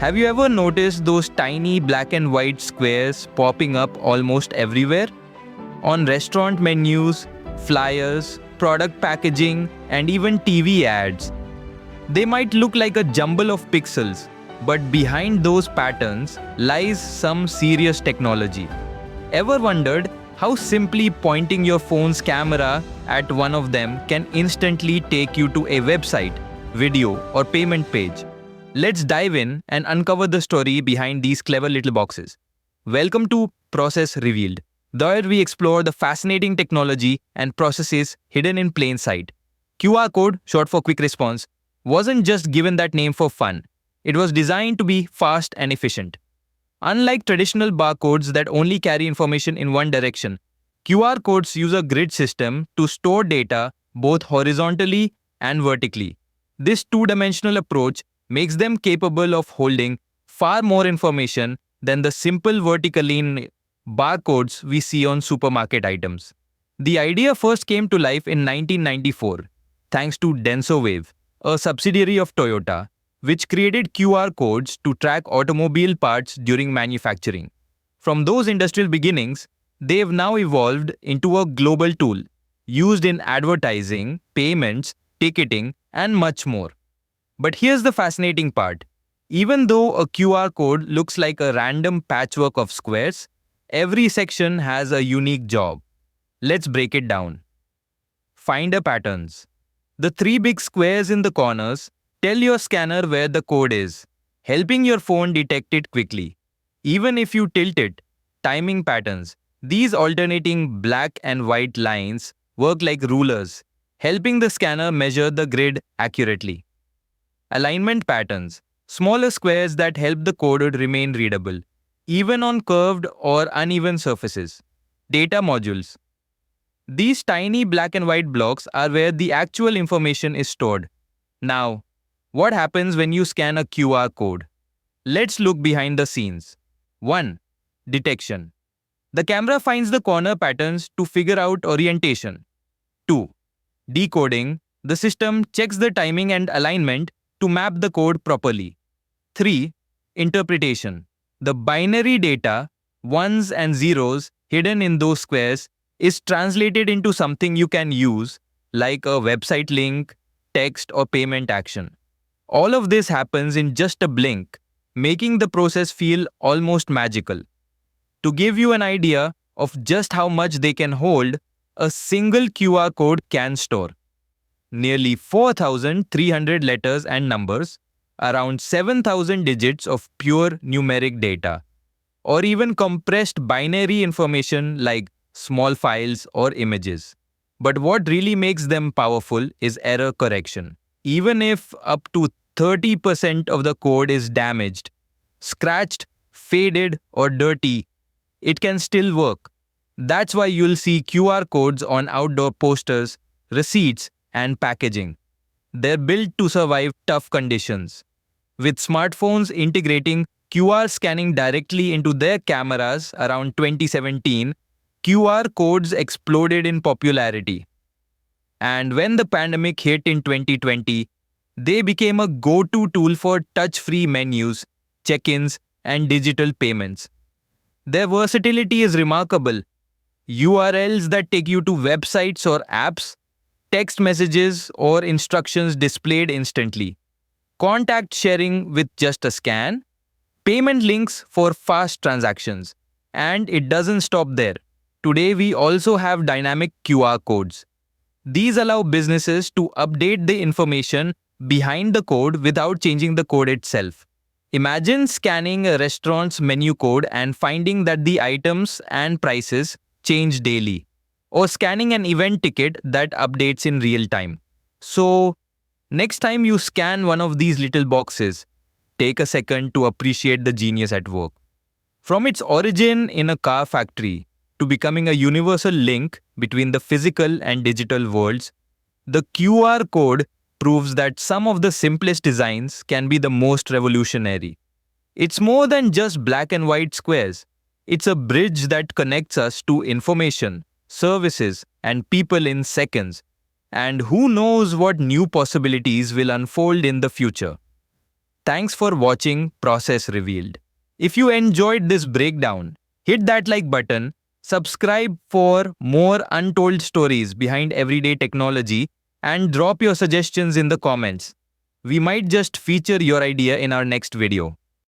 Have you ever noticed those tiny black and white squares popping up almost everywhere? On restaurant menus, flyers, product packaging, and even TV ads. They might look like a jumble of pixels, but behind those patterns lies some serious technology. Ever wondered how simply pointing your phone's camera at one of them can instantly take you to a website, video, or payment page? Let's dive in and uncover the story behind these clever little boxes. Welcome to Process Revealed, where we explore the fascinating technology and processes hidden in plain sight. QR code, short for quick response, wasn't just given that name for fun. It was designed to be fast and efficient. Unlike traditional barcodes that only carry information in one direction, QR codes use a grid system to store data both horizontally and vertically. This two-dimensional approach makes them capable of holding far more information than the simple vertically barcodes we see on supermarket items. The idea first came to life in 1994, thanks to DensoWave, a subsidiary of Toyota, which created QR codes to track automobile parts during manufacturing. From those industrial beginnings, they've now evolved into a global tool, used in advertising, payments, ticketing, and much more. But here's the fascinating part. Even though a QR code looks like a random patchwork of squares, every section has a unique job. Let's break it down. Finder patterns. The three big squares in the corners tell your scanner where the code is, helping your phone detect it quickly. Even if you tilt it, timing patterns. These alternating black and white lines work like rulers, helping the scanner measure the grid accurately. Alignment patterns. Smaller squares that help the code remain readable, even on curved or uneven surfaces. Data modules. These tiny black and white blocks are where the actual information is stored. Now, what happens when you scan a QR code? Let's look behind the scenes. 1. Detection. The camera finds the corner patterns to figure out orientation. 2. Decoding. The system checks the timing and alignment to map the code properly. 3. Interpretation. The binary data, ones and zeros hidden in those squares, is translated into something you can use, like a website link, text, or payment action. All of this happens in just a blink, making the process feel almost magical. To give you an idea of just how much they can hold, a single QR code can store nearly 4,300 letters and numbers, around 7,000 digits of pure numeric data, or even compressed binary information like small files or images. But what really makes them powerful is error correction. Even if up to 30% of the code is damaged, scratched, faded, or dirty, it can still work. That's why you'll see QR codes on outdoor posters, receipts, and packaging. They're built to survive tough conditions. With smartphones integrating QR scanning directly into their cameras around 2017, QR codes exploded in popularity. And when the pandemic hit in 2020, they became a go-to tool for touch-free menus, check-ins, and digital payments. Their versatility is remarkable. URLs that take you to websites or apps, text messages or instructions displayed instantly, contact sharing with just a scan, payment links for fast transactions. And it doesn't stop there. Today we also have dynamic QR codes. These allow businesses to update the information behind the code without changing the code itself. Imagine scanning a restaurant's menu code and finding that the items and prices change daily, or scanning an event ticket that updates in real time. So, next time you scan one of these little boxes, take a second to appreciate the genius at work. From its origin in a car factory to becoming a universal link between the physical and digital worlds, the QR code proves that some of the simplest designs can be the most revolutionary. It's more than just black and white squares. It's a bridge that connects us to information, services, and people in seconds. And who knows what new possibilities will unfold in the future. Thanks for watching Process Revealed. If you enjoyed this breakdown, hit that like button, subscribe for more untold stories behind everyday technology, and drop your suggestions in the comments. We might just feature your idea in our next video.